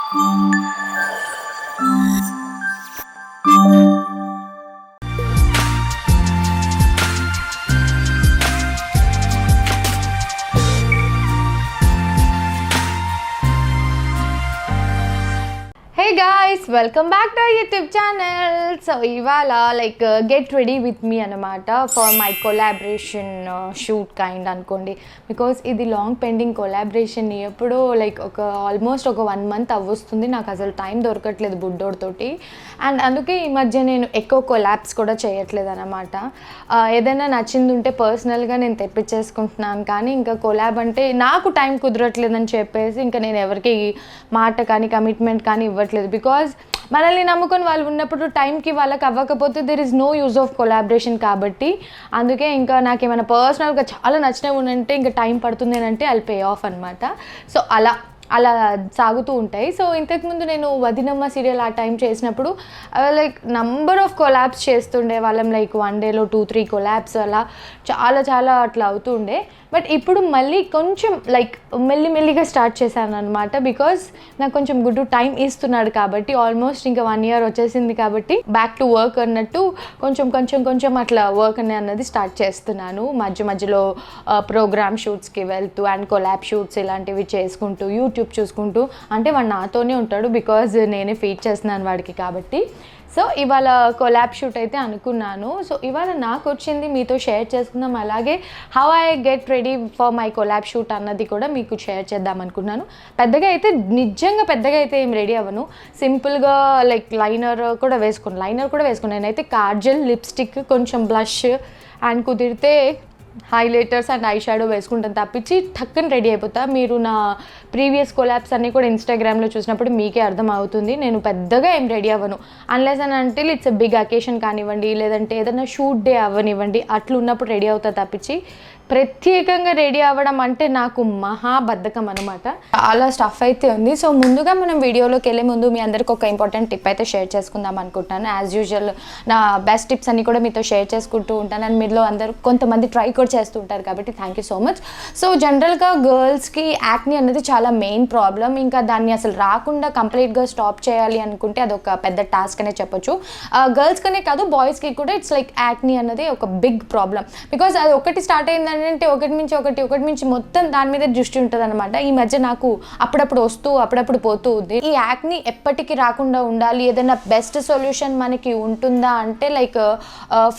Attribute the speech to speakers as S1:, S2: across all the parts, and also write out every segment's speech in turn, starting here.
S1: Hey guys, welcome back to our YouTube channel. So ఇవాళ like get ready with me అనమాట for my collaboration shoot kind అనుకోండి. Because ఇది long pending collaboration, ఎప్పుడో like almost ఒక 1 month అవ్వస్తుంది. నాకు అసలు time దొరకట్లేదు బుడ్డోడితోటి. అండ్ అందుకే ఈ మధ్య నేను ఎక్కువ కొలాబ్స్ కూడా చేయట్లేదు అనమాట. ఏదైనా నచ్చింది ఉంటే పర్సనల్గా నేను తెప్పించేసుకుంటున్నాను, కానీ ఇంకా కొలాబ్ అంటే నాకు టైం కుదరట్లేదని చెప్పేసి ఇంకా నేను ఎవరికి మాట కానీ కమిట్మెంట్ కానీ ఇవ్వట్లేదు. బికాజ్ మనల్ని నమ్ముకొని వాళ్ళు ఉన్నప్పుడు టైంకి వాళ్ళకి అవ్వకపోతే there is no use of collaboration. కాబట్టి అందుకే ఇంకా నాకు ఏమైనా పర్సనల్గా చాలా నచ్చినవి ఉంటే ఇంకా టైం పడుతుంది అంటే ఐల్ పే ఆఫ్ అనమాట. సో అలా సాగుతూ ఉంటాయి. సో ఇంతకుముందు నేను వదినమ్మ సీరియల్ ఆ టైం చేసినప్పుడు లైక్ నంబర్ ఆఫ్ కొలాబ్స్ చేస్తుండే వాళ్ళం. లైక్ 1 dayలో 2-3 కొలాబ్స్ అలా చాలా అట్లా అవుతూ ఉండే. బట్ ఇప్పుడు మళ్ళీ కొంచెం లైక్ మెల్లిగా స్టార్ట్ చేశాను అనమాట. బికాజ్ నాకు కొంచెం గుడ్ టైం ఇస్తున్నాడు కాబట్టి, ఆల్మోస్ట్ ఇంకా 1 year వచ్చేసింది కాబట్టి బ్యాక్ టు వర్క్ అన్నట్టు కొంచెం అట్లా వర్క్ అన్నది స్టార్ట్ చేస్తున్నాను. మధ్యలో ప్రోగ్రామ్ షూట్స్కి వెళ్తూ అండ్ కొలాబ్ షూట్స్ ఇలాంటివి చేసుకుంటూ యూట్యూబ్ చూసుకుంటూ, అంటే వాడు నాతోనే ఉంటాడు బికాజ్ నేనే ఫీడ్ చేస్తున్నాను వాడికి కాబట్టి. సో ఇవాళ కొలాబ్ షూట్ అయితే అనుకున్నాను. సో ఇవాళ నాకు వచ్చింది మీతో షేర్ చేసుకుందాం. అలాగే how I get ready for my collab shoot అన్నది కూడా మీకు షేర్ చేద్దాం అనుకున్నాను. పెద్దగా అయితే ఏం రెడీ అవ్వను. సింపుల్గా లైక్ లైనర్ కూడా వేసుకున్నాను. నేనైతే కాజల్, లిప్స్టిక్, కొంచెం బ్లష్ అండ్ కుదిరితే హైలైటర్స్ అండ్ ఐ షాడో వేసుకుంటాను తప్పించి టక్కన రెడీ అయిపోతా. మీరు నా ప్రీవియస్ కొలాబ్స్ అన్నీ కూడా ఇన్స్టాగ్రామ్లో చూసినప్పుడు మీకే అర్థం అవుతుంది. నేను పెద్దగా ఏం రెడీ అవ్వను అన్లెస్ అని అంటే ఇట్స్ బిగ్ అకేషన్ కానివ్వండి, లేదంటే ఏదైనా షూట్ డే అవ్వనివ్వండి, అట్లా ఉన్నప్పుడు రెడీ అవుతా తప్పించి ప్రత్యేకంగా రెడీ అవ్వడం అంటే నాకు మహాబద్ధకం అనమాట. చాలా స్టఫ్ అయితే ఉంది. సో ముందుగా మనం వీడియోలోకి వెళ్ళే ముందు మీ అందరికి ఒక ఇంపార్టెంట్ టిప్ అయితే షేర్ చేసుకుందాం అనుకుంటున్నాను. యాజ్ యూజువల్ నా బెస్ట్ టిప్స్ అన్ని కూడా మీతో షేర్ చేసుకుంటూ ఉంటాను. అండ్ మీలో అందరూ కొంతమంది ట్రై కూడా చేస్తూ ఉంటారు కాబట్టి thank you so much. So జనరల్గా గర్ల్స్కి యాక్ని అనేది చాలా మెయిన్ ప్రాబ్లం. ఇంకా దాన్ని అసలు రాకుండా కంప్లీట్గా స్టాప్ చేయాలి అనుకుంటే అదొక పెద్ద టాస్క్ అనే చెప్పొచ్చు. గర్ల్స్కనే కాదు, బాయ్స్కి కూడా ఇట్స్ లైక్ యాక్ని అనేది ఒక బిగ్ ప్రాబ్లం. బికాజ్ అది ఒకటి స్టార్ట్ అయిందంటే ఒకటి మించి మొత్తం దాని మీద దృష్టి ఉంటుంది అనమాట. ఈ మధ్య నాకు అప్పుడప్పుడు వస్తూ అప్పుడప్పుడు పోతూ ఉంది. ఈ యాక్ని ఎప్పటికీ రాకుండా ఉండాలి, ఏదైనా బెస్ట్ సొల్యూషన్ మనకి ఉంటుందా అంటే లైక్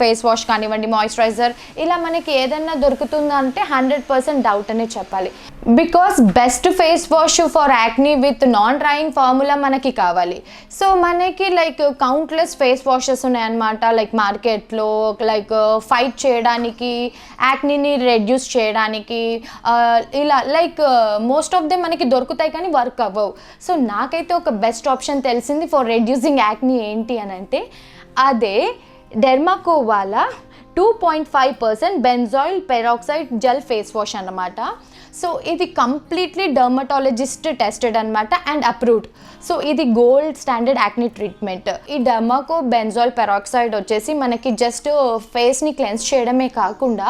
S1: ఫేస్ వాష్ కానివ్వండి, మాయిశ్చరైజర్, ఇలా మనకి ఏదైనా దొరుకుతుందా అంటే 100% డౌట్ అనే చెప్పాలి. Because best face wash for acne with non drying formula మనకి కావాలి. సో మనకి లైక్ కౌంట్లెస్ ఫేస్ వాషెస్ ఉన్నాయన్నమాట లైక్ మార్కెట్లో, లైక్ ఫైట్ చేయడానికి, యాక్నీని రెడ్యూస్ చేయడానికి, ఇలా లైక్ మోస్ట్ ఆఫ్ దెమ్ మనకి దొరుకుతాయి కానీ వర్క్ అవ్వవు. సో నాకైతే ఒక బెస్ట్ ఆప్షన్ తెలిసింది ఫర్ రెడ్యూసింగ్ యాక్నీ ఏంటి అని అంటే అదే డెర్మాకో వాళ్ళ 2.5% benzoyl peroxide gel face wash అన్నమాట. సో ఇది కంప్లీట్లీ డర్మటాలజిస్ట్ టెస్టెడ్ అనమాట అండ్ అప్రూవ్డ్. సో ఇది గోల్డ్ స్టాండర్డ్ యాక్నీ ట్రీట్మెంట్. ఈ డర్మాకో బెంజాయిల్ పెరాక్సైడ్ వచ్చేసి మనకి జస్ట్ ఫేస్ని క్లెన్స్ చేయడమే కాకుండా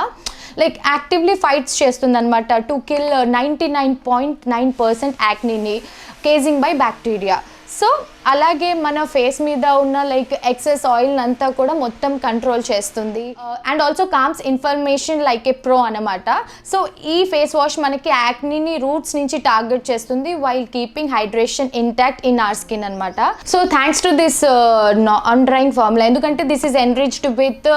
S1: లైక్ యాక్టివ్లీ ఫైట్స్ చేస్తుంది అనమాట టు కిల్ 99.9% యాక్నీని కేజింగ్ బై బ్యాక్టీరియా. సో అలాగే మన ఫేస్ మీద ఉన్న లైక్ ఎక్సెస్ ఆయిల్ అంతా కూడా మొత్తం కంట్రోల్ చేస్తుంది. And also calms information like a pro అనమాట. సో ఈ ఫేస్ వాష్ మనకి యాక్నీని రూట్స్ నుంచి టార్గెట్ చేస్తుంది while keeping hydration intact in our skin అనమాట. So thanks to this non drying formula, ఎందుకంటే this is enriched with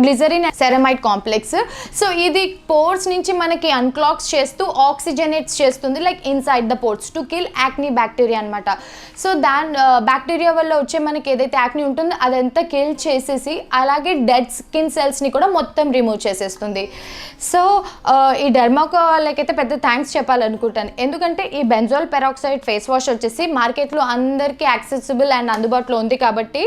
S1: glycerin ceramide complex. So ఇది pores నుంచి మనకి అన్క్లాక్స్ చేస్తూ ఆక్సిజనేట్స్ చేస్తుంది like inside the pores to kill acne bacteria అనమాట. So దాని bacteria వల్ల వచ్చే మనకి ఏదైతే యాక్నీ ఉంటుందో అదంతా కిల్ చేసేసి అలాగే డెడ్ స్కిన్ సెల్స్ని కూడా మొత్తం రిమూవ్ చేసేస్తుంది. సో ఈ డెర్మాకో వాళ్ళకైతే పెద్ద థ్యాంక్స్ చెప్పాలనుకుంటాను. ఎందుకంటే ఈ బెంజాయిల్ పెరాక్సైడ్ ఫేస్ వాష్ వచ్చేసి మార్కెట్లో అందరికీ యాక్సెసిబుల్ అండ్ అందుబాటులో ఉంది కాబట్టి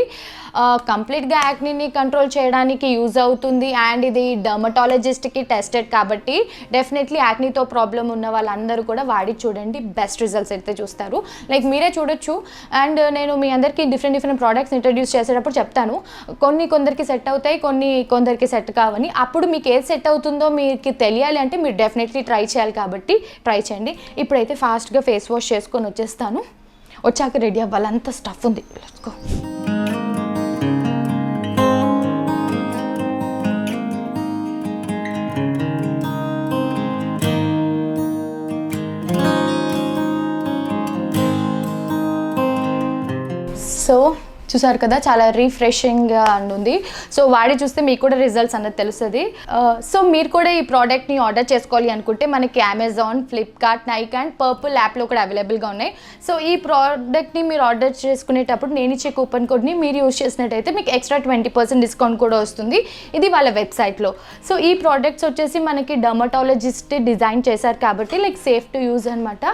S1: కంప్లీట్గా యాక్నీని కంట్రోల్ చేయడానికి యూజ్ అవుతుంది. అండ్ ఇది డర్మటాలజిస్ట్కి టెస్టెడ్ కాబట్టి డెఫినెట్లీ యాక్నీతో ప్రాబ్లం ఉన్న వాళ్ళందరూ కూడా వాడి చూడండి, బెస్ట్ రిజల్ట్స్ అయితే చూస్తారు. లైక్ మీరే చూడొచ్చు. అండ్ నేను మీ అందరికీ డిఫరెంట్ ప్రోడక్ట్స్ ఇంట్రడ్యూస్ చేసేటప్పుడు చెప్తాను, కొందరికి సెట్ అవుతాయి, కొందరికి సెట్ కావని. అప్పుడు మీకు ఏది సెట్ అవుతుందో మీకు తెలియాలి అంటే మీరు డెఫినెట్లీ ట్రై చేయాలి కాబట్టి ట్రై చేయండి. ఇప్పుడైతే ఫాస్ట్గా ఫేస్ వాష్ చేసుకొని వచ్చేస్తాను. వచ్చాక రెడీ అవ్వాలి, అంత స్టఫ్ ఉంది. Let's go. సో చూసారు కదా, చాలా రీఫ్రెషింగ్గా ఉంది. సో వాడి చూస్తే మీకు కూడా రిజల్ట్స్ అన్నది తెలుస్తుంది. సో మీరు కూడా ఈ ప్రోడక్ట్ని ఆర్డర్ చేసుకోవాలి అనుకుంటే మనకి Amazon, Flipkart, Nike and purple యాప్లో కూడా అవైలబుల్గా ఉన్నాయి. సో ఈ ప్రోడక్ట్ని మీరు ఆర్డర్ చేసుకునేటప్పుడు నేను ఇచ్చే కూపన్ కోడ్ని మీరు యూజ్ చేసినట్టయితే మీకు ఎక్స్ట్రా 20% డిస్కౌంట్ కూడా వస్తుంది. ఇది వాళ్ళ వెబ్సైట్లో. సో ఈ ప్రోడక్ట్స్ వచ్చేసి మనకి డర్మటాలజిస్ట్ డిజైన్ చేశారు కాబట్టి లైక్ సేఫ్ టు యూజ్ అనమాట.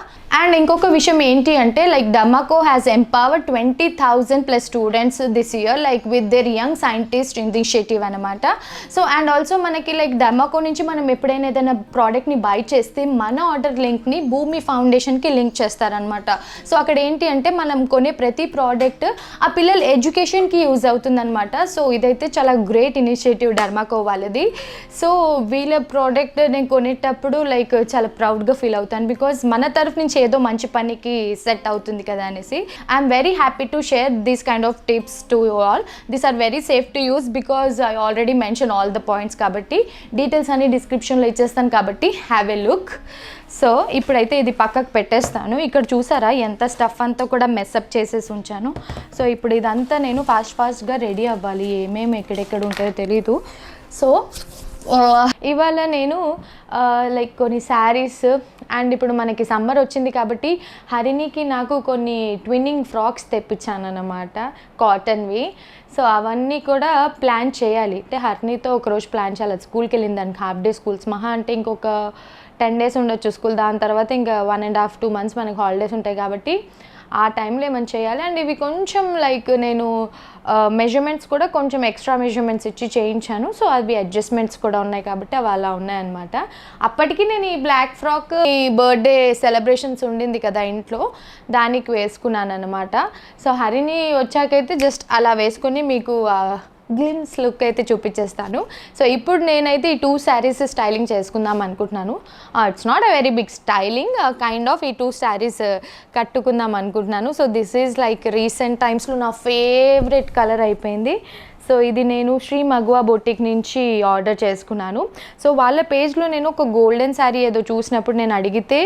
S1: అండ్ ఇంకొక విషయం ఏంటి అంటే like Dermaco has empowered 20,000+ students this year like with their young scientist initiative అనమాట. సో అండ్ ఆల్సో మనకి లైక్ డర్మాకో నుంచి మనం ఎప్పుడైనా ఏదైనా ప్రోడక్ట్ని బై చేస్తే మన ఆర్డర్ లింక్ని భూమి ఫౌండేషన్కి లింక్ చేస్తారనమాట. సో అక్కడ ఏంటి అంటే మనం కొనే ప్రతి ప్రోడక్ట్ ఆ పిల్లల ఎడ్యుకేషన్కి యూజ్ అవుతుందన్నమాట. సో ఇదైతే చాలా గ్రేట్ ఇనిషియేటివ్ డర్మాకో వాళ్ళది. సో వీళ్ళ ప్రోడక్ట్ నేను కొనేటప్పుడు లైక్ చాలా ప్రౌడ్గా ఫీల్ అవుతాను, బికాజ్ మన తరఫు నుంచి ఏదో మంచి పనికి సెట్ అవుతుంది కదా అనేసి. I'm very happy to share these kind of tips to you all. These are very safe to use because I already mention all the points. కాబట్టి డీటెయిల్స్ అన్ని డిస్క్రిప్షన్లో ఇచ్చేస్తాను, కాబట్టి హ్యావ్ ఎ లుక్. సో ఇప్పుడైతే ఇది పక్కకు పెట్టేస్తాను. ఇక్కడ చూసారా ఎంత స్టఫ్ అంతా కూడా మెస్అప్ చేసేసి ఉంచాను. సో ఇప్పుడు ఇదంతా నేను ఫాస్ట్గా రెడీ అవ్వాలి, ఏమేమి ఎక్కడెక్కడ ఉంటాయో తెలీదు. సో ఇవాళ నేను లైక్ కొన్ని శారీస్ అండ్ ఇప్పుడు మనకి సమ్మర్ వచ్చింది కాబట్టి హరిణికి నాకు కొన్ని ట్విన్నింగ్ ఫ్రాక్స్ తెప్పించాను అన్నమాట, కాటన్వి. సో అవన్నీ కూడా ప్లాన్ చేయాలి. అంటే హరిణితో ఒకరోజు ప్లాన్ చేయాలి. స్కూల్కి వెళ్ళింది దానికి హాఫ్ డే స్కూల్స్, మహా అంటే ఇంకొక 10 days ఉండొచ్చు స్కూల్. దాని తర్వాత ఇంకా 1.5-2 months మనకి హాలిడేస్ ఉంటాయి కాబట్టి ఆ టైంలో ఏమైనా చేయాలి. అండ్ ఇవి కొంచెం లైక్ నేను మెజర్మెంట్స్ కూడా కొంచెం ఎక్స్ట్రా మెజర్మెంట్స్ ఇచ్చి చేయించాను. సో అవి అడ్జస్ట్మెంట్స్ కూడా ఉన్నాయి కాబట్టి అవి అలా ఉన్నాయన్నమాట. అప్పటికి నేను ఈ బ్లాక్ ఫ్రాక్ ఈ బర్త్డే సెలబ్రేషన్స్ ఉండింది కదా ఇంట్లో, దానికి వేసుకున్నాను అనమాట. సో హరిని వచ్చాకైతే జస్ట్ అలా వేసుకొని మీకు గ్లిమ్స్ లుక్ అయితే చూపించేస్తాను. సో ఇప్పుడు నేనైతే ఈ 2 sarees స్టైలింగ్ చేసుకుందాం అనుకుంటున్నాను. It's not a very big styling, kind of ఈ 2 sarees కట్టుకుందాం అనుకుంటున్నాను. So this is like recent టైమ్స్లో నా ఫేవరెట్ కలర్ అయిపోయింది. సో ఇది నేను శ్రీ మగువా బొటిక్ నుంచి ఆర్డర్ చేసుకున్నాను. సో వాళ్ళ పేజ్లో నేను ఒక గోల్డెన్ శారీ ఏదో చూసినప్పుడు నేను అడిగితే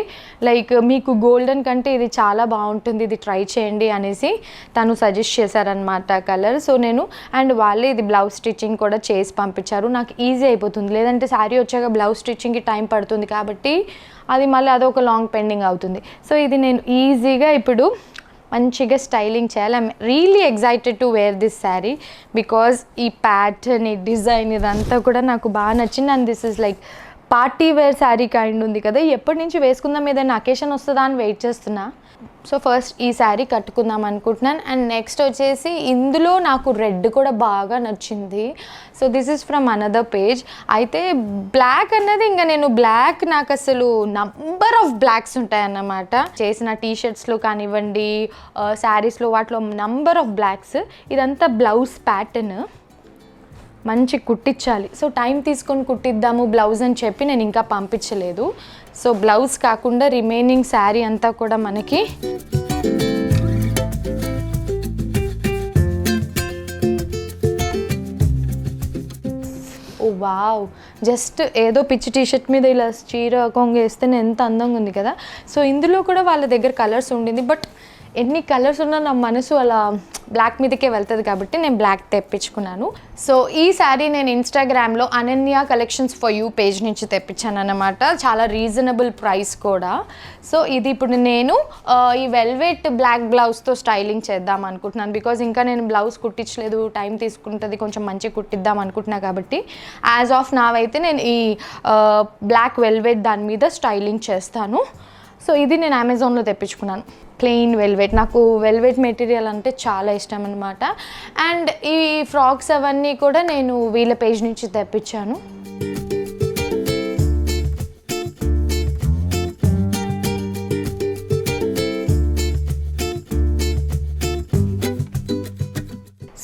S1: లైక్ మీకు గోల్డెన్ కంటే ఇది చాలా బాగుంటుంది, ఇది ట్రై చేయండి అనేసి తను సజెస్ట్ చేశారనమాట కలర్. సో నేను అండ్ వాళ్ళే ఇది బ్లౌజ్ స్టిచ్చింగ్ కూడా చేసి పంపించారు. నాకు ఈజీ అయిపోతుంది, లేదంటే శారీ వచ్చాక బ్లౌజ్ స్టిచ్చింగ్కి టైం పడుతుంది కాబట్టి అది మళ్ళీ అదొక లాంగ్ పెండింగ్ అవుతుంది. సో ఇది నేను ఈజీగా ఇప్పుడు మంచిగా స్టైలింగ్ చేయాలి. I'm really excited to wear this sari because ఈ ప్యాటర్న్, ఈ డిజైన్ ఇదంతా కూడా నాకు బాగా నచ్చింది. And this is like party wear sari kind ఉంది కదా, ఎప్పటి నుంచి వేసుకుందాం ఏదైనా అకేషన్ వస్తుందా అని వెయిట్ చేస్తున్నా. సో ఫస్ట్ ఈ శారీ కట్టుకుందాం అనుకుంటున్నాను. అండ్ నెక్స్ట్ వచ్చేసి ఇందులో నాకు రెడ్ కూడా బాగా నచ్చింది. So this is from another page. అయితే బ్లాక్ అన్నది ఇంకా నేను బ్లాక్ నాకు అసలు నంబర్ ఆఫ్ బ్లాక్స్ ఉంటాయన్నమాట. చేసిన టీషర్ట్స్లో కానివ్వండి, శారీస్లో, వాటిలో నంబర్ ఆఫ్ బ్లాక్స్. ఇదంతా బ్లౌజ్ ప్యాటర్న్ మంచి కుట్టించాలి. సో టైం తీసుకొని కుట్టిద్దాము బ్లౌజ్ అని చెప్పి నేను ఇంకా పంపించలేదు. సో బ్లౌజ్ కాకుండా రిమైనింగ్ శారీ అంతా కూడా మనకి ఓ వావ్, జస్ట్ ఏదో పిచ్చి టీషర్ట్ మీద ఇలా చీర కొంగు వేస్తేనే ఎంత అందంగా ఉంది కదా. సో ఇందులో కూడా వాళ్ళ దగ్గర కలర్స్ ఉండింది, బట్ ఎన్ని కలర్స్ ఉన్నా నా మనసు అలా బ్లాక్ మీదకే వెళ్తుంది కాబట్టి నేను బ్లాక్ తెప్పించుకున్నాను. సో ఈ శారీ నేను ఇన్స్టాగ్రామ్లో Ananya collections for you page నుంచి తెప్పించాను అన్నమాట. చాలా రీజనబుల్ ప్రైస్ కూడా. సో ఇది ఇప్పుడు నేను ఈ వెల్వెట్ బ్లాక్ బ్లౌజ్తో స్టైలింగ్ చేద్దాం అనుకుంటున్నాను. బికాజ్ ఇంకా నేను బ్లౌజ్ కుట్టించలేదు, టైం తీసుకుంటుంది, కొంచెం మంచిగా కుట్టిద్దాం అనుకుంటున్నాను కాబట్టి యాజ్ ఆఫ్ నావైతే నేను ఈ బ్లాక్ వెల్వెట్ దాని మీద స్టైలింగ్ చేస్తాను. సో ఇది నేను అమెజాన్లో తెప్పించుకున్నాను, ప్లెయిన్ వెల్వెట్. నాకు వెల్వెట్ మెటీరియల్ అంటే చాలా ఇష్టం అనమాట. అండ్ ఈ ఫ్రాక్స్ అవన్నీ కూడా నేను వీళ్ళ పేజ్ నుంచి తెప్పించాను.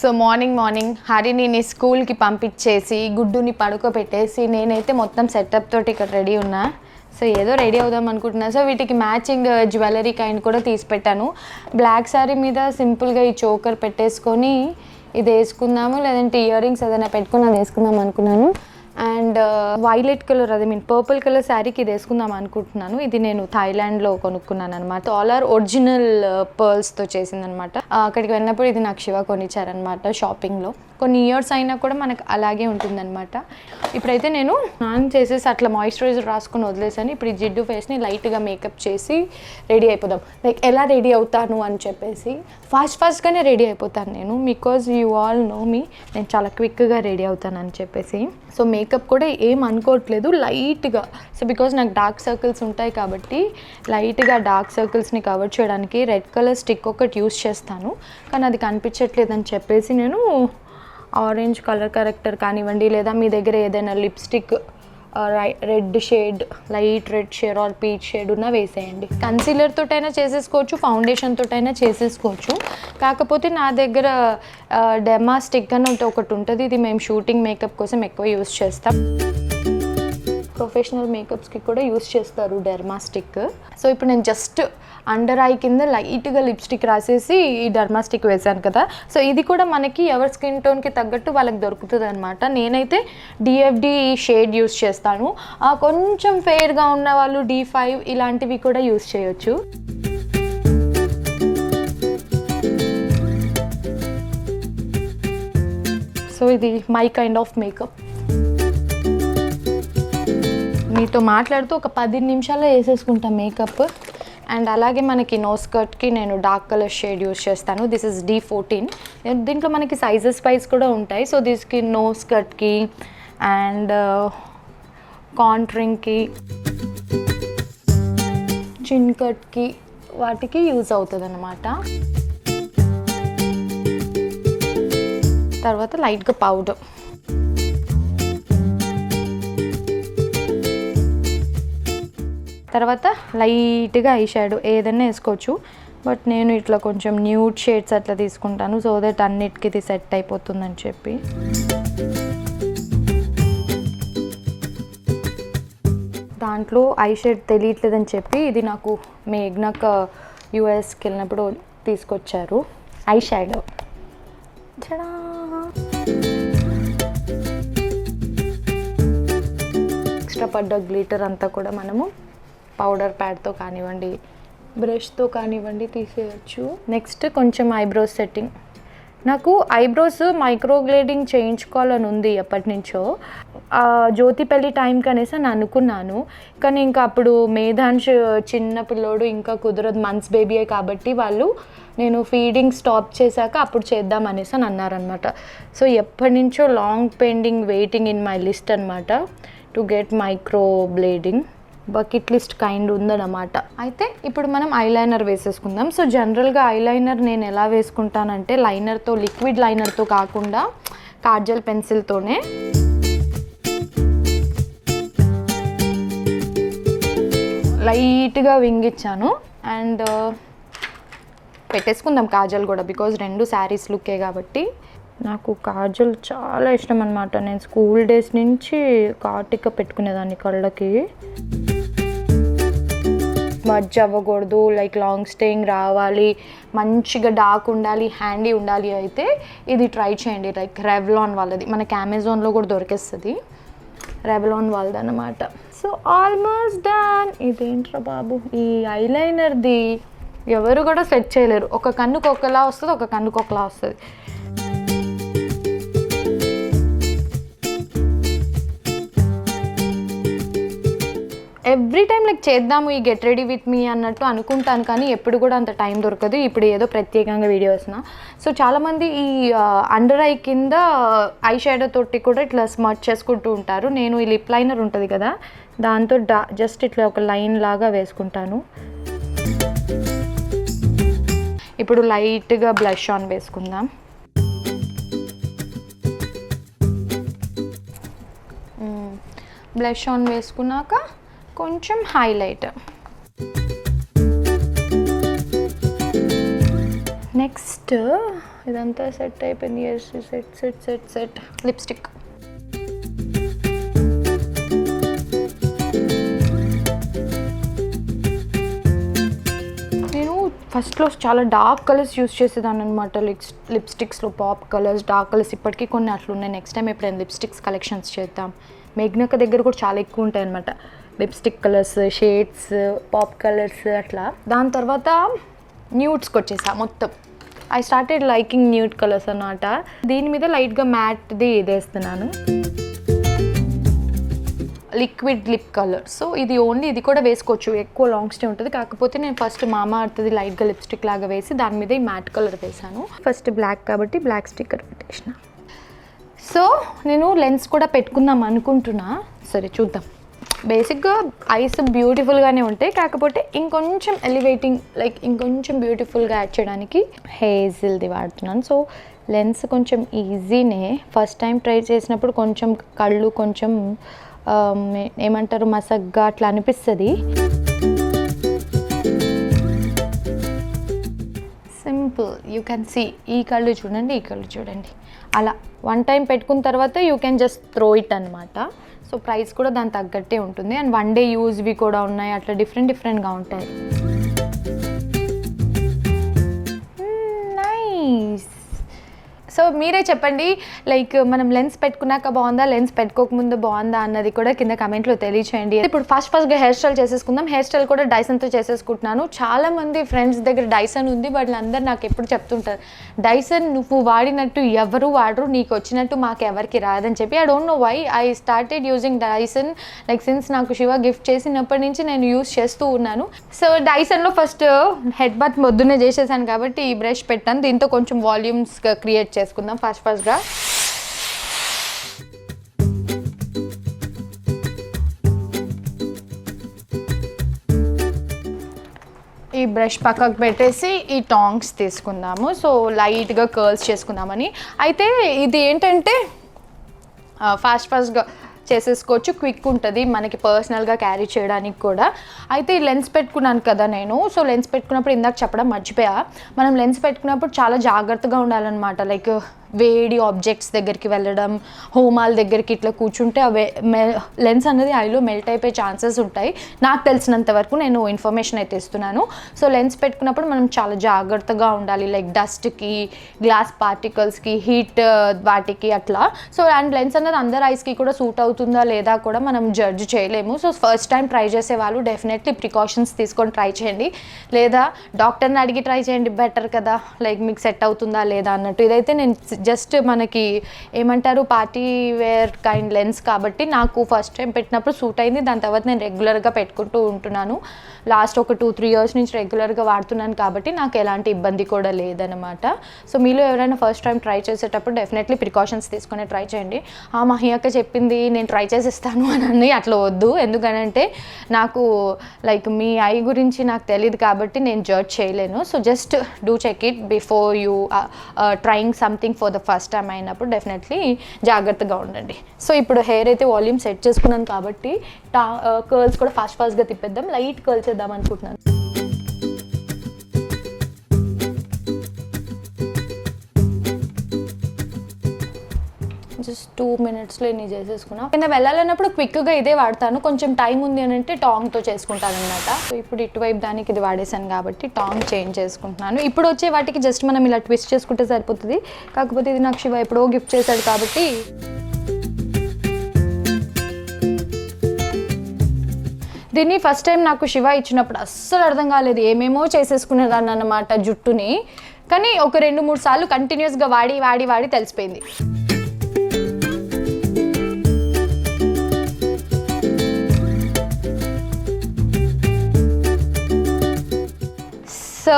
S1: సో మార్నింగ్ హరిని స్కూల్కి పంపించేసి గుడ్డుని పడుకోబెట్టేసి నేనైతే మొత్తం సెటప్ తోటి ఇక్కడ రెడీ ఉన్నా. సో ఏదో రెడీ అవుదాం అనుకుంటున్నా. సో వీటికి మ్యాచింగ్ జ్యువెలరీ కైండ్ కూడా తీసి పెట్టాను. బ్లాక్ శారీ మీద సింపుల్గా ఈ చోకర్ పెట్టేసుకొని ఇది వేసుకుందాము, లేదంటే ఇయర్ రింగ్స్ ఏదైనా పెట్టుకుని అది వేసుకుందాం అనుకున్నాను. అండ్ వైలెట్ కలర్, అదే మీన్ పర్పుల్ కలర్ శారీకి ఇది వేసుకుందాం అనుకుంటున్నాను. ఇది నేను థాయిలాండ్లో కొనుక్కున్నాను అనమాట. ఆల్ ఒరిజినల్ పర్ల్స్తో చేసిందనమాట. అక్కడికి వెళ్ళినప్పుడు ఇది నాకు శివ కొనిచ్చారనమాట షాపింగ్లో. కొన్ని ఇయర్స్ అయినా కూడా మనకు అలాగే ఉంటుందన్నమాట. ఇప్పుడైతే నేను స్నానం చేసేసి అట్లా మాయిశ్చరైజర్ రాసుకొని వదిలేసాను. ఇప్పుడు ఈ జిడ్డు ఫేస్ని లైట్గా మేకప్ చేసి రెడీ అయిపోదాం. లైక్ ఎలా రెడీ అవుతాను అని చెప్పేసి ఫాస్ట్గానే రెడీ అయిపోతాను నేను, బికాజ్ యూ ఆల్ నో మీ, నేను చాలా క్విక్గా రెడీ అవుతాను అని చెప్పేసి. సో మేకప్ కూడా ఏం అనుకోవట్లేదు, లైట్గా. సో బికాజ్ నాకు డార్క్ సర్కిల్స్ ఉంటాయి కాబట్టి లైట్గా డార్క్ సర్కిల్స్ని కవర్ చేయడానికి రెడ్ కలర్ స్టిక్ ఒకటి యూస్ చేస్తాను. కానీ అది కనిపించట్లేదని చెప్పేసి నేను ఆరెంజ్ కలర్ కరెక్టర్ కానివ్వండి, లేదా మీ దగ్గర ఏదైనా lipstick red shade, light red shade are peach shade ఉన్న వేసేయండి. కన్సీలర్ తోటైనా చేసేసుకోవచ్చు, ఫౌండేషన్ తోటైనా చేసేసుకోవచ్చు. కాకపోతే నా దగ్గర డెమా స్టిక్ అని ఒకటి ఉంటుంది. ఇది మేము షూటింగ్ మేకప్ కోసం ఎక్కువ యూస్ చేస్తాం. ప్రొఫెషనల్ మేకప్స్కి కూడా యూస్ చేస్తారు డెర్మా స్టిక్. సో ఇప్పుడు నేను జస్ట్ అండర్ ఐ కింద లైట్గా లిప్స్టిక్ రాసేసి ఈ డెర్మా స్టిక్ వేసాను కదా. సో ఇది కూడా మనకి ఎవరి స్కిన్ టోన్కి తగ్గట్టు వాళ్ళకి దొరుకుతుంది అనమాట. నేనైతే DFD షేడ్ యూస్ చేస్తాను. కొంచెం ఫెయిర్గా ఉన్న వాళ్ళు D5 ఇలాంటివి కూడా యూస్ చేయొచ్చు. సో ఇది మై కైండ్ ఆఫ్ మేకప్. మీతో మాట్లాడుతూ ఒక 10 నిమిషాల్లో వేసేసుకుంటాం మేకప్. అండ్ అలాగే మనకి నోస్ కట్కి నేను డార్క్ కలర్ షేడ్ యూస్ చేస్తాను. This is D14. దీంట్లో మనకి సైజెస్ వైజ్ కూడా ఉంటాయి. సో దిస్కి నోస్ కట్కి అండ్ కాంట్రింగ్కి, చిన్ కట్కి వాటికి యూజ్ అవుతుంది అన్నమాట. తర్వాత లైట్గా పౌడర్, తర్వాత లైట్గా ఐ షాడో ఏదైనా వేసుకోవచ్చు. బట్ నేను ఇట్లా కొంచెం న్యూడ్ షేడ్స్ అట్లా తీసుకుంటాను, సో దట్ అన్నిటికీ ఇది సెట్ అయిపోతుందని చెప్పి. దాంట్లో ఐ షేడ్ తెలియట్లేదని చెప్పి ఇది నాకు మేఘ్నాక యూఎస్కి వెళ్ళినప్పుడు తీసుకొచ్చారు ఐ షాడో. ఎక్స్ట్రా పడ్డ గ్లిటర్ అంతా కూడా మనము పౌడర్ ప్యాడ్తో కానివ్వండి, బ్రష్తో కానివ్వండి తీసేయచ్చు. నెక్స్ట్ కొంచెం ఐబ్రోస్ సెట్టింగ్. నాకు ఐబ్రోస్ మైక్రోగ్లేడింగ్ చేయించుకోవాలని ఉంది ఎప్పటి నుంచో. జ్యోతి పెళ్ళి టైంకి అనేసి అని అనుకున్నాను. కానీ ఇంకా అప్పుడు మేధాంశ్ చిన్న పిల్లోడు, ఇంకా కుదరదు, మంత్స్ బేబీయే కాబట్టి వాళ్ళు నేను ఫీడింగ్ స్టాప్ చేశాక అప్పుడు చేద్దాం అనేసి అని అన్నారనమాట. సో ఎప్పటి నుంచో long pending waiting in my list అనమాట to get microblading. Bucket list kind ఉందన్నమాట. అయితే ఇప్పుడు మనం ఐలైనర్ వేసేసుకుందాం. సో జనరల్గా ఐలైనర్ నేను ఎలా వేసుకుంటానంటే లైనర్తో, లిక్విడ్ లైనర్తో కాకుండా కాజల్ పెన్సిల్తోనే లైట్గా వింగ్ ఇచ్చాను. అండ్ పెట్టేసుకుందాం కాజల్ కూడా, బికాజ్ రెండు శారీస్ లుక్కే కాబట్టి. నాకు కాజల్ చాలా ఇష్టం అనమాట. నేను స్కూల్ డేస్ నుంచి కాటిక పెట్టుకునేదాన్ని కళ్ళకి. మర్జ్ అవ్వకూడదు, లైక్ లాంగ్ స్టేయింగ్ రావాలి, మంచిగా డార్క్ ఉండాలి, హ్యాండీ ఉండాలి అయితే ఇది ట్రై చేయండి. లైక్ రెవ్లాన్ వాళ్ళది, మనకి అమెజాన్లో కూడా దొరికేస్తుంది, రెవ్లాన్ వాళ్ళది అనమాట. So almost done. ఇదేంట్రా బాబు, ఈ ఐలైనర్ది ఎవరు కూడా సెట్ చేయలేరు. ఒక కన్నుకు ఒకలా వస్తుంది, ఒక కన్నుకు ఒకలా వస్తుంది. ఎవ్రీ టైం లైక్ చేద్దాము ఈ గెట్ రెడీ విత్ మీ అన్నట్టు అనుకుంటాను, కానీ ఎప్పుడు కూడా అంత టైం దొరకదు. ఇప్పుడు ఏదో ప్రత్యేకంగా వీడియో వస్తున్నా. సో చాలామంది ఈ అండర్ ఐ కింద ఐ షాడో తోటి కూడా ఇట్లా స్మర్చ్ చేసుకుంటూ ఉంటారు. నేను ఈ లిప్ లైనర్ ఉంటుంది కదా, దాంతో జస్ట్ ఇట్లా ఒక లైన్ లాగా వేసుకుంటాను. ఇప్పుడు లైట్గా బ్లష్ ఆన్ వేసుకుందాం. బ్లష్ ఆన్ వేసుకున్నాక కొంచెం హైలైట్. నెక్స్ట్ ఇదంతా సెట్ అయిపోయింది. Set set set set lipstick. ఫస్ట్లో చాలా డార్క్ కలర్స్ యూస్ చేసేదాన్ని అనమాట. లిప్స్టిక్స్లో పాప్ కలర్స్, డార్క్ కలర్స్. ఇప్పటికీ కొన్ని అట్లున్నాయి. నెక్స్ట్ టైం ఎప్పుడైనా లిప్స్టిక్స్ కలెక్షన్స్ చేద్దాం. మేఘ్నక దగ్గర కూడా చాలా ఎక్కువ ఉంటాయి అనమాట lipstick colours, shades, pop colours అట్లా. దాని తర్వాత న్యూడ్స్కి వచ్చేసా మొత్తం. I started liking nude colours అన్నమాట. దీని మీద లైట్గా మ్యాట్ది వేస్తున్నాను, లిక్విడ్ లిప్ కలర్. సో ఇది ఓన్లీ ఇది కూడా వేసుకోవచ్చు, ఎక్కువ లాంగ్ స్టే ఉంటుంది. కాకపోతే నేను ఫస్ట్ మామా అర్థది లైట్గా లిప్స్టిక్ లాగా వేసి దాని మీద ఈ మ్యాట్ కలర్ వేసాను. ఫస్ట్ బ్లాక్ కాబట్టి బ్లాక్ స్టిక్కర్ పెట్టేసిన. సో నేను లెన్స్ కూడా పెట్టుకుందాం అనుకుంటున్నా. సరే చూద్దాం. బేసిక్గా ఐస్ బ్యూటిఫుల్గానే ఉంటాయి, కాకపోతే ఇంకొంచెం ఎలివేటింగ్ లైక్ ఇంకొంచెం బ్యూటిఫుల్గా యాడ్ చేయడానికి హేజిల్ది వాడుతున్నాను. సో లెన్స్ కొంచెం ఈజీనే. ఫస్ట్ టైం ట్రై చేసినప్పుడు కొంచెం కళ్ళు కొంచెం ఏమంటారు మసగ్గా అట్లా అనిపిస్తుంది. Simple, you can see. ఈ కళ్ళు చూడండి, ఈ కళ్ళు చూడండి. అలా వన్ టైం పెట్టుకున్న తర్వాత you can just throw it అనమాట. సో ప్రైస్ కూడా దాని తగ్గట్టే ఉంటుంది. అండ్ వన్ డే యూజ్వి కూడా ఉన్నాయి, అట్లా డిఫరెంట్గా ఉంటాయి. నైస్. సో మీరే చెప్పండి, లైక్ మనం లెన్స్ పెట్టుకున్నాక బాగుందా, లెన్స్ పెట్టుకోకముందు బాగుందా అన్నది కూడా కింద కమెంట్లో తెలియచేయండి. ఇప్పుడు ఫస్ట్గా హెయిర్ స్టైల్ చేసేసుకుందాం. హెయిర్ స్టైల్ కూడా డైసన్తో చేసేసుకుంటున్నాను. చాలామంది ఫ్రెండ్స్ దగ్గర డైసన్ ఉంది, వాళ్ళందరూ నాకు ఎప్పుడు చెప్తుంటారు, డైసన్ నువ్వు వాడినట్టు ఎవరు వాడరు, నీకు వచ్చినట్టు మాకు ఎవరికి రాదని చెప్పి. I don't know why I started using Dyson. Like since నాకు శివ గిఫ్ట్ చేసినప్పటి నుంచి నేను యూజ్ చేస్తూ ఉన్నాను. సో డైసన్లో ఫస్ట్ హెడ్ బాత్ పొద్దున్నే చేసేసాను కాబట్టి ఈ బ్రష్ పెట్టాను. దీంతో కొంచెం వాల్యూమ్స్ క్రియేట్ చేసుకుందాం ఫస్ట్గా. ఈ బ్రష్ పక్కకు పెట్టేసి ఈ టాంగ్స్ తీసుకుందాము. సో లైట్గా కర్ల్స్ చేసుకుందామని. అయితే ఇది ఏంటంటే ఫాస్ట్గా చేసేసుకోవచ్చు, క్విక్ ఉంటుంది మనకి పర్సనల్గా క్యారీ చేయడానికి కూడా. అయితే ఈ లెన్స్ పెట్టుకున్నాను కదా నేను. సో లెన్స్ పెట్టుకున్నప్పుడు ఇందాక చెప్పడం మర్చిపోయా, మనం లెన్స్ పెట్టుకున్నప్పుడు చాలా జాగ్రత్తగా ఉండాలన్నమాట. లైక్ వేడి ఆబ్జెక్ట్స్ దగ్గరికి వెళ్ళడం, హోమాల దగ్గరికి ఇట్లా కూర్చుంటే అవి లెన్స్ అనేది ఐలో మెల్ట్ అయిపోయే ఛాన్సెస్ ఉంటాయి. నాకు తెలిసినంత వరకు నేను ఇన్ఫర్మేషన్ అయితే ఇస్తున్నాను. సో లెన్స్ పెట్టుకున్నప్పుడు మనం చాలా జాగ్రత్తగా ఉండాలి, లైక్ డస్ట్కి, గ్లాస్ పార్టికల్స్కి, హీట్ వాటికి అట్లా. సో అండ్ లెన్స్ అనేది అందరి ఐస్కి కూడా సూట్ అవుతుందా లేదా కూడా మనం జడ్జ్ చేయలేము. సో ఫస్ట్ టైం ట్రై చేసే వాళ్ళు డెఫినెట్లీ ప్రికాషన్స్ తీసుకొని ట్రై చేయండి, లేదా డాక్టర్ని అడిగి ట్రై చేయండి, బెటర్ కదా, లైక్ మీకు సెట్ అవుతుందా లేదా అన్నట్టు. ఇదైతే నేను జస్ట్ మనకి ఏమంటారు పార్టీ వేర్ కైండ్ లెన్స్ కాబట్టి నాకు ఫస్ట్ టైం పెట్టినప్పుడు సూట్ అయింది. దాని తర్వాత నేను రెగ్యులర్గా పెట్టుకుంటూ ఉంటున్నాను. లాస్ట్ ఒక 2-3 years నుంచి రెగ్యులర్గా వాడుతున్నాను కాబట్టి నాకు ఎలాంటి ఇబ్బంది కూడా లేదనమాట. సో మీలో ఎవరైనా ఫస్ట్ టైం ట్రై చేసేటప్పుడు డెఫినెట్లీ ప్రికాషన్స్ తీసుకునే ట్రై చేయండి. మహియక్క చెప్పింది నేను ట్రై చేసిస్తాను అని అట్లా వద్దు. ఎందుకనంటే నాకు లైక్ మీ ఐ గురించి నాకు తెలియదు కాబట్టి నేను జడ్జ్ చేయలేను. So just do check it before you trying something for the first time అయినప్పుడు డెఫినెట్లీ జాగ్రత్తగా ఉండండి. సో ఇప్పుడు హెయిర్ అయితే వాల్యూమ్ సెట్ చేసుకున్నాను కాబట్టి కర్ల్స్ కూడా ఫాస్ట్గా తిప్పేద్దాం. లైట్ కర్ల్స్ చేద్దాం అనుకుంటున్నాను. జస్ట్ 2 minutesలో ఇన్ని చేసేసుకున్నా. నేను వెళ్ళాలన్నప్పుడు క్విక్గా ఇదే వాడతాను. కొంచెం టైం ఉంది అని అంటే టాంగ్తో చేసుకుంటాను అనమాట. సో ఇప్పుడు ఇటువైపు దానికి ఇది వాడేసాను కాబట్టి టాంగ్ చేంజ్ చేసుకుంటున్నాను. ఇప్పుడు వచ్చే వాటికి జస్ట్ మనం ఇలా ట్విస్ట్ చేసుకుంటే సరిపోతుంది. కాకపోతే ఇది నాకు శివ ఎప్పుడో గిఫ్ట్ చేశాడు కాబట్టి దీన్ని ఫస్ట్ టైం నాకు శివ ఇచ్చినప్పుడు అస్సలు అర్థం కాలేదు, ఏమేమో చేసేసుకునేదాన్ని అన్నమాట జుట్టుని. కానీ ఒక 2-3 సార్లు కంటిన్యూస్గా వాడి వాడి వాడి తెలిసిపోయింది. సో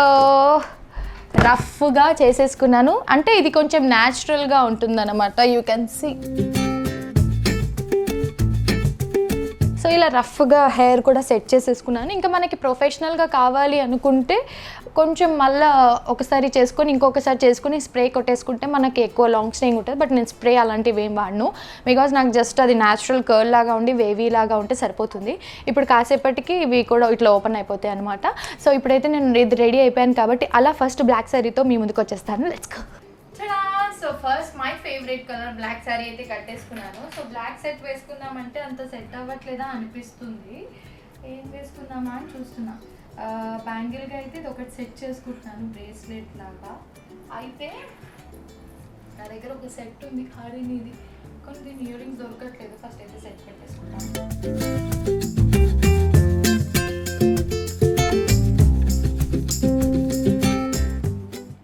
S1: రఫ్గా చేసేసుకున్నాను. అంటే ఇది కొంచెం న్యాచురల్గా ఉంటుందన్నమాట, యూ కెన్ సీ. సో ఇలా రఫ్గా హెయిర్ కూడా సెట్ చేసేసుకున్నాను. ఇంకా మనకి ప్రొఫెషనల్గా కావాలి అనుకుంటే కొంచెం మళ్ళీ ఒకసారి చేసుకొని ఇంకొకసారి చేసుకొని స్ప్రే కొట్టేసుకుంటే మనకి ఎక్కువ లాంగ్ స్టేయింగ్ ఉంటుంది. బట్ నేను స్ప్రే అలాంటివి ఏం వాడను, బికాజ్ నాకు జస్ట్ అది న్యాచురల్ కర్ల్ లాగా ఉండి వేవీ లాగా ఉంటే సరిపోతుంది. ఇప్పుడు కాసేపటికి ఇవి కూడా ఇట్లా ఓపెన్ అయిపోతాయి అనమాట. సో ఇప్పుడైతే నేను ఇది రెడీ అయిపోయాను కాబట్టి అలా ఫస్ట్ బ్లాక్ శారీతో మీ ముందుకు వచ్చేస్తాను. Let's go. So first my favourite colour black sari అయితే కట్టేసుకున్నాను. సో బ్లాక్ సెట్ వేసుకుందామంటే అంత సెట్ అవ్వట్లేదా అనిపిస్తుంది. ఏం వేసుకుందామా అని చూస్తున్నా. బ్యాంగిల్గా అయితే ఇది ఒకటి సెట్ చేసుకుంటున్నాను, బ్రేస్లెట్ లాగా. అయితే నా దగ్గర ఒక సెట్ ఉంది హరినిది, కానీ దీని ఇయర్ రింగ్స్ దొరకట్లేదు. ఫస్ట్ అయితే సెట్ పెట్టేసుకుంటాను.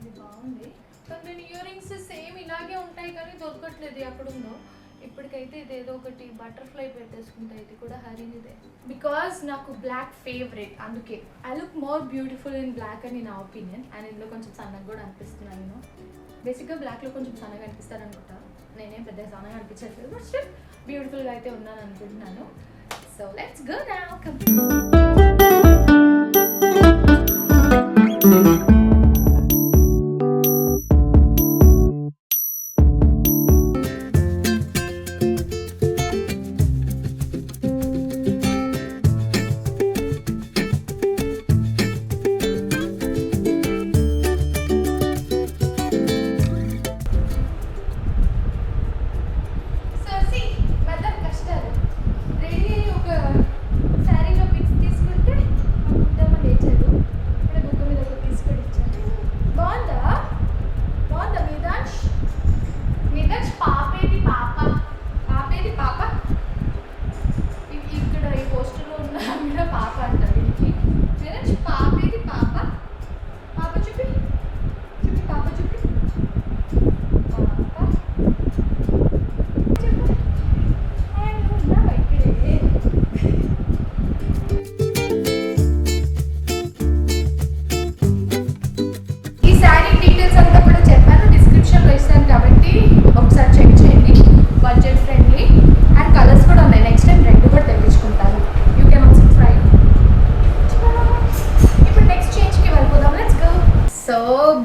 S1: ఇది బాగుంది, కానీ దీని ఇయర్ రింగ్స్ సేమ్ ఇలాగే ఉంటాయి కానీ దొరకట్లేదు ఎక్కడుందో. ఇప్పటికైతే ఇది ఏదో ఒకటి బటర్ఫ్లై పెట్టేసుకుంటా. ఇది కూడా హరినిదే, బికాజ్ నాకు బ్లాక్ ఫేవరెట్, అందుకే I look more beautiful in black అని నా ఒపీనియన్. అండ్ ఇందులో కొంచెం సన్నగా కూడా అనిపిస్తున్నాను నేను. బేసిక్గా బ్లాక్లో కొంచెం సన్నగా అనిపిస్తారు అనుకుంటా, నేనేం పెద్ద సన్నగా అనిపించట్లేదు, బట్ స్టిల్ బ్యూటిఫుల్గా అయితే ఉన్నాను అనుకుంటున్నాను. So let's go now.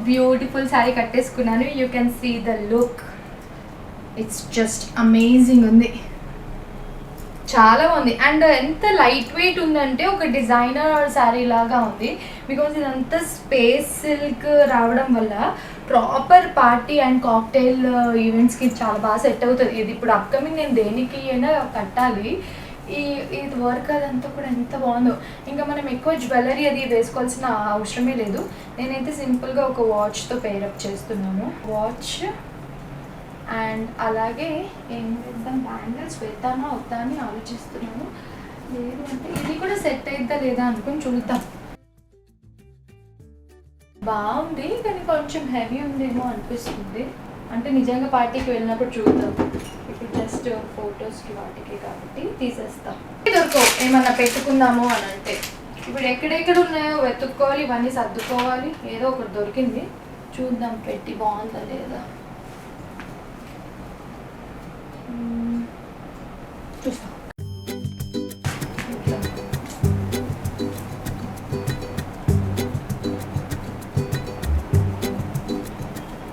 S1: Beautiful sari కట్టేసుకున్నాను. You can see the look, it's just amazing ఉంది, చాలా బాగుంది. అండ్ ఎంత లైట్ వెయిట్ ఉందంటే ఒక డిజైనర్ శారీ లాగా ఉంది, బికాజ్ ఇదంతా స్పేస్ సిల్క్ రావడం వల్ల ప్రాపర్ పార్టీ అండ్ కాక్టైల్ ఈవెంట్స్కి చాలా బాగా సెట్ అవుతుంది. ఇది ఇప్పుడు అప్కమింగ్ నేను దేనికి అయినా కట్టాలి. ఇది వర్క్ అదంతా కూడా ఎంత బాగుందో. ఇంకా మనం ఎక్కువ జ్యువెలరీ అది వేసుకోవాల్సిన అవసరమే లేదు. నేనైతే సింపుల్గా ఒక వాచ్తో పేరప్ చేస్తున్నాను, వాచ్. అండ్ అలాగే ఏం వేద్దాం, బ్యాంగిల్స్ వేద్దామా వద్దా అని ఆలోచిస్తున్నాను. లేదు అంటే ఇది కూడా సెట్ అయిద్దా లేదా అనుకుని చూద్దాం. బాగుంది కానీ కొంచెం హెవీ ఉందేమో అనిపిస్తుంది. అంటే నిజంగా పార్టీకి వెళ్ళినప్పుడు చూద్దాం, ఇప్పుడు జస్ట్ ఫొటోస్కి వాటికి కాబట్టి తీసేస్తాం. దొరకవు ఏమన్నా పెట్టుకుందాము అని అంటే, ఇప్పుడు ఎక్కడెక్కడ ఉన్నాయో వెతుక్కోవాలి, ఇవన్నీ సర్దుకోవాలి. ఏదో ఒకటి దొరికింది, చూద్దాం పెట్టి బాగుందా లేదా చూస్తాం.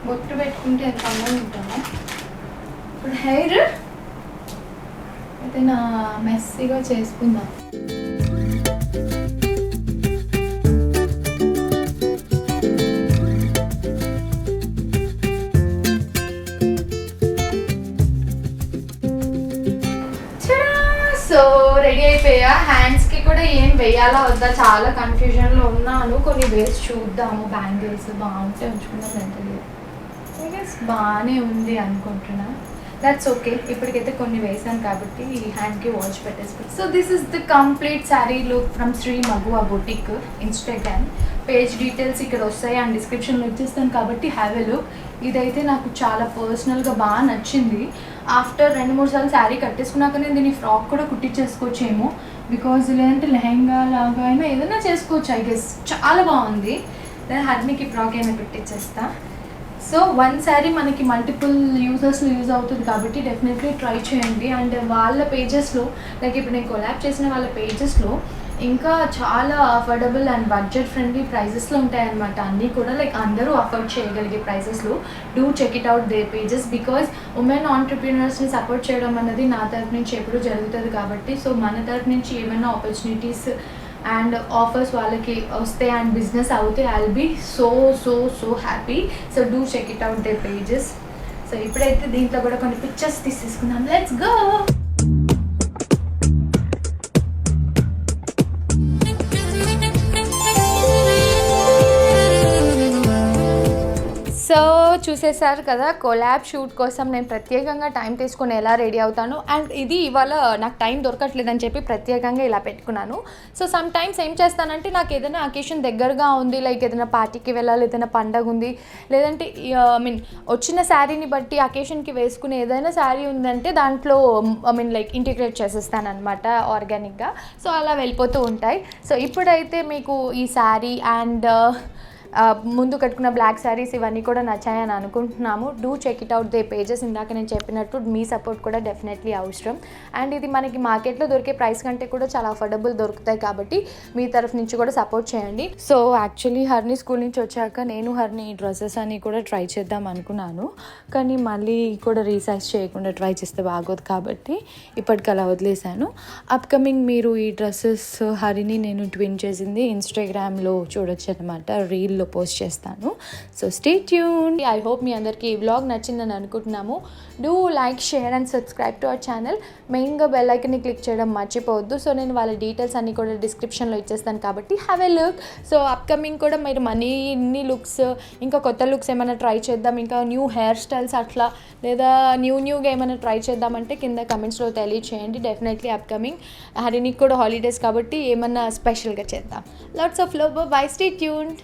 S1: బొట్టు పెట్టుకుంటే ఎంత అందంగా ఉంటామో. ఇప్పుడు హెయిర్ అయితే నా మెస్సీగా చేసుకుందాం. సో రెడీ అయిపోయా. హ్యాండ్స్కి కూడా ఏం వేయాలా వద్దా చాలా కన్ఫ్యూజన్లో ఉన్నాను. కొన్ని వేసి చూద్దాము. బ్యాంగిల్స్ బాగుంటే ఉంచుకుందాం, ఎంత లేదు బాగానే ఉంది అనుకుంటున్నా. That's okay. ఇప్పటికైతే కొన్ని వేసాను కాబట్టి ఈ హ్యాండ్కి వాచ్ పెట్టేసుకుంటాం. So this is the complete sari look from Shri Maguva boutique Instagram. Page details ఇక్కడ వస్తాయి అండ్ డిస్క్రిప్షన్లో ఇచ్చేస్తాను కాబట్టి హ్యావ్ ఎ లుక్. ఇదైతే నాకు చాలా పర్సనల్గా బాగా నచ్చింది. ఆఫ్టర్ 2-3 సార్లు శారీ కట్టేసుకున్నాక నేను దీన్ని ఫ్రాక్ కూడా కుట్టించేసుకోవచ్చేమో, బికాజ్ లేదంటే లెహెంగా లాగా అయినా ఏదైనా చేసుకోవచ్చు ఐ గెస్. చాలా బాగుంది. నేను హర్నికి ఫ్రాక్ అయినా కుట్టించేస్తా. సో వన్ శారీ మనకి మల్టిపుల్ యూజర్స్లో యూజ్ అవుతుంది కాబట్టి డెఫినెట్లీ ట్రై చేయండి. అండ్ వాళ్ళ పేజెస్లో లైక్ ఇప్పుడు నేను కొలాబ్ చేసిన వాళ్ళ పేజెస్లో ఇంకా చాలా అఫోర్డబుల్ అండ్ బడ్జెట్ ఫ్రెండ్లీ ప్రైజెస్లో ఉంటాయన్నమాట. అన్నీ కూడా లైక్ అందరూ అఫోర్డ్ చేయగలిగే ప్రైజెస్లో. Do check it out they pages, because women ఆంటర్ప్రీనర్స్ని సపోర్ట్ చేయడం అన్నది నా తరఫు నుంచి ఎప్పుడూ జరుగుతుంది కాబట్టి. సో మన తరఫు నుంచి ఏమైనా ఆపర్చునిటీస్ అండ్ ఆఫర్స్ వాళ్ళకి వస్తాయి అండ్ బిజినెస్ అవుతే I will be so happy. So do check it out they pages. సో ఇప్పుడైతే దీంట్లో కూడా కొన్ని పిక్చర్స్ తీసేసుకుందాం. Let's go. చూసేసారు కదా, కొలాబ్ షూట్ కోసం నేను ప్రత్యేకంగా టైం తీసుకొని ఎలా రెడీ అవుతాను. అండ్ ఇది ఇవాళ నాకు టైం దొరకట్లేదని చెప్పి ప్రత్యేకంగా ఇలా పెట్టుకున్నాను. సో సమ్ టైమ్స్ ఏం చేస్తానంటే నాకు ఏదైనా అకేషన్ దగ్గరగా ఉంది, లైక్ ఏదైనా పార్టీకి వెళ్ళాలి, ఏదైనా పండగ ఉంది, లేదంటే వచ్చిన శారీని బట్టి అకేషన్కి వేసుకునే ఏదైనా శారీ ఉందంటే దాంట్లో లైక్ ఇంటిగ్రేట్ చేసేస్తాను అనమాట ఆర్గానిక్గా. సో అలా వెళ్ళిపోతూ ఉంటాయి. సో ఇప్పుడైతే మీకు ఈ శారీ అండ్ ముందు కట్టుకున్న బ్లాక్ శారీస్ ఇవన్నీ కూడా నచ్చాయని అనుకుంటున్నాము. Do check it out they pages. ఇందాక నేను చెప్పినట్టు మీ సపోర్ట్ కూడా డెఫినెట్లీ అవసరం. అండ్ ఇది మనకి మార్కెట్లో దొరికే ప్రైస్ కంటే కూడా చాలా అఫోర్డబుల్ దొరుకుతాయి కాబట్టి మీ తరఫు నుంచి కూడా సపోర్ట్ చేయండి. సో యాక్చువల్లీ హర్ని స్కూల్ నుంచి వచ్చాక నేను హర్ని డ్రెస్సెస్ అని కూడా ట్రై చేద్దాం అనుకున్నాను, కానీ మళ్ళీ కూడా రీసైజ్ చేయకుండా ట్రై చేస్తే బాగోదు కాబట్టి ఇప్పటికి అలా వదిలేశాను. అప్కమింగ్ మీరు ఈ డ్రెస్సెస్ హరిని నేను ట్విన్ చేసింది ఇన్స్టాగ్రామ్లో చూడొచ్చు అనమాట, రీల్లో పోస్ట్ చేస్తాను. So stay tune. I hope మీ అందరికీ ఈ వ్లాగ్ నచ్చిందని అనుకుంటున్నాము. Do like, share and subscribe to our channel. మెయిన్గా బెల్ ఐకన్ని క్లిక్ చేయడం మర్చిపోవద్దు. సో నేను వాళ్ళ డీటెయిల్స్ అన్నీ కూడా డిస్క్రిప్షన్లో ఇచ్చేస్తాను కాబట్టి have a look. So upcoming కూడా మీరు ఇన్ని లుక్స్, ఇంకా కొత్త లుక్స్ ఏమైనా ట్రై చేద్దాం, ఇంకా న్యూ హెయిర్ స్టైల్స్ అట్లా, లేదా న్యూగా ఏమైనా ట్రై చేద్దామంటే కింద కమెంట్స్లో తెలియచేయండి. డెఫినెట్లీ అప్కమింగ్ హరినికి కూడా హాలిడేస్ కాబట్టి ఏమన్నా స్పెషల్గా చేద్దాం. Lots of love. By. Stay tuned.